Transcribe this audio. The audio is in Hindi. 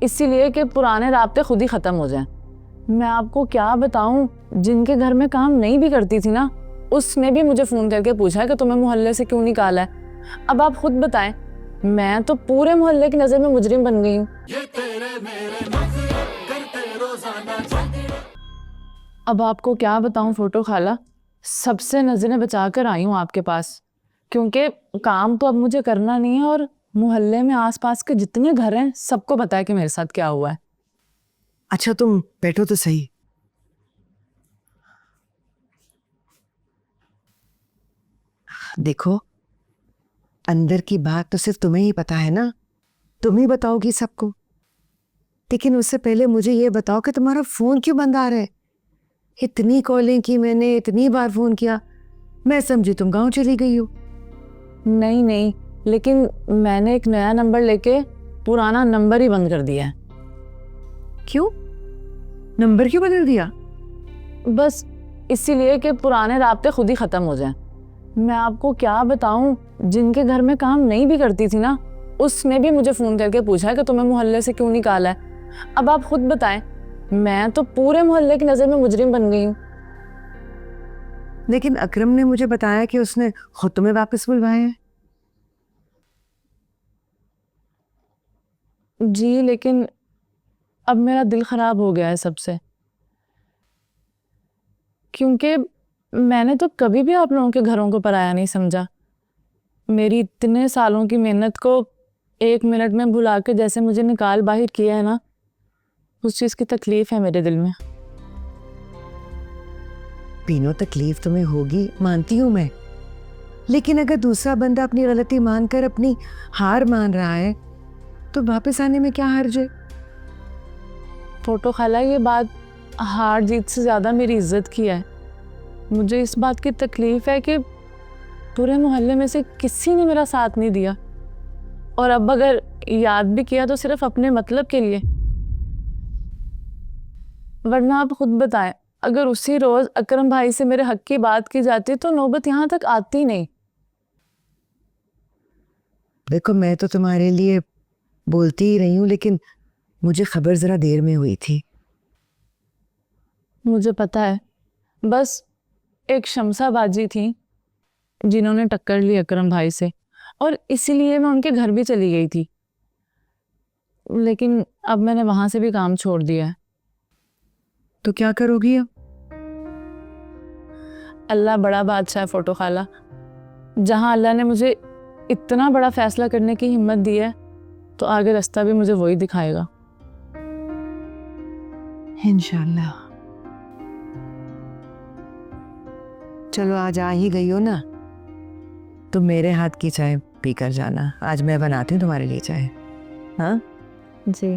इसीलिए कि पुराने राब्ते खुद ही खत्म हो जाएं। मैं आपको क्या बताऊं, जिनके घर में काम नहीं भी करती थी ना, उसने भी मुझे फोन करके पूछा है कि तुम्हें मोहल्ले से क्यों निकाला है। अब आप खुद बताएं, मैं तो पूरे मोहल्ले की नजर में मुजरिम बन गई हूँ। अब आपको क्या बताऊं फोटो खाला, सबसे नजरें बचा कर आई हूँ आपके पास, क्योंकि काम तो अब मुझे करना नहीं है और मोहल्ले में आसपास के जितने घर हैं सबको पता है कि मेरे साथ क्या हुआ है। अच्छा तुम बैठो तो सही। देखो, अंदर की बात तो सिर्फ तुम्हें ही पता है ना, तुम ही बताओगी सबको। लेकिन उससे पहले मुझे ये बताओ कि तुम्हारा फोन क्यों बंद आ रहा है? इतनी कॉलिंग की मैंने, इतनी बार फोन किया, मैं समझी तुम गांव चली गई हो। नहीं नहीं, लेकिन मैंने एक नया नंबर लेके पुराना नंबर ही बंद कर दिया है। क्यों? नंबर क्यों बदल दिया? बस इसीलिए कि पुराने राब्ते खुद ही खत्म हो जाएं। मैं आपको क्या बताऊं, जिनके घर में काम नहीं भी करती थी ना, उसने भी मुझे फोन करके पूछा है कि तुम्हें मोहल्ले से क्यों निकाला है। अब आप खुद बताएं, मैं तो पूरे मोहल्ले की नजर में मुजरिम बन गई हूँ। लेकिन अकरम ने मुझे बताया कि उसने खुद तुम्हें वापस बुलवाया है। जी, लेकिन अब मेरा दिल खराब हो गया है सबसे, क्योंकि मैंने तो कभी भी आप लोगों के घरों को पराया नहीं समझा। मेरी इतने सालों की मेहनत को 1 मिनट में भुला के जैसे मुझे निकाल बाहर किया है ना, उस चीज की तकलीफ है मेरे दिल में। पीनो, तकलीफ तुम्हें होगी, मानती हूं मैं, लेकिन अगर दूसरा बंदा अपनी गलती मानकर अपनी हार मान रहा है तो वापस आने में क्या हर्ज है? फोटो खाला, ये बात हार जीत से ज्यादा मेरी इज्जत की है। मुझे इस बात की तकलीफ है कि पूरे मोहल्ले में से किसी ने मेरा साथ नहीं दिया, और अब अगर याद भी किया तो सिर्फ अपने मतलब के लिए। वरना आप खुद बताएं, अगर उसी रोज अकरम भाई से मेरे हक की बात की जाती तो नौबत यहाँ तक आती नहीं। देखो, मैं तो तुम्हारे लिए बोलती ही रही हूँ, लेकिन मुझे खबर जरा देर में हुई थी। मुझे पता है, बस एक शमसाबाजी थी जिन्होंने टक्कर ली अकरम भाई से, और इसीलिए मैं उनके घर भी चली गई थी। लेकिन अब मैंने वहां से भी काम छोड़ दिया है। तो क्या करोगी अब? अल्लाह बड़ा बादशाह है फोटो खाला। जहां अल्लाह ने मुझे इतना बड़ा फैसला करने की हिम्मत दी है, तो आगे रास्ता भी मुझे वही दिखाएगा। इंशाल्लाह। चलो, आज आ ही गई हो ना, तो मेरे हाथ की चाय पीकर जाना। आज मैं बनाती हूँ तुम्हारे लिए चाय। हाँ जी।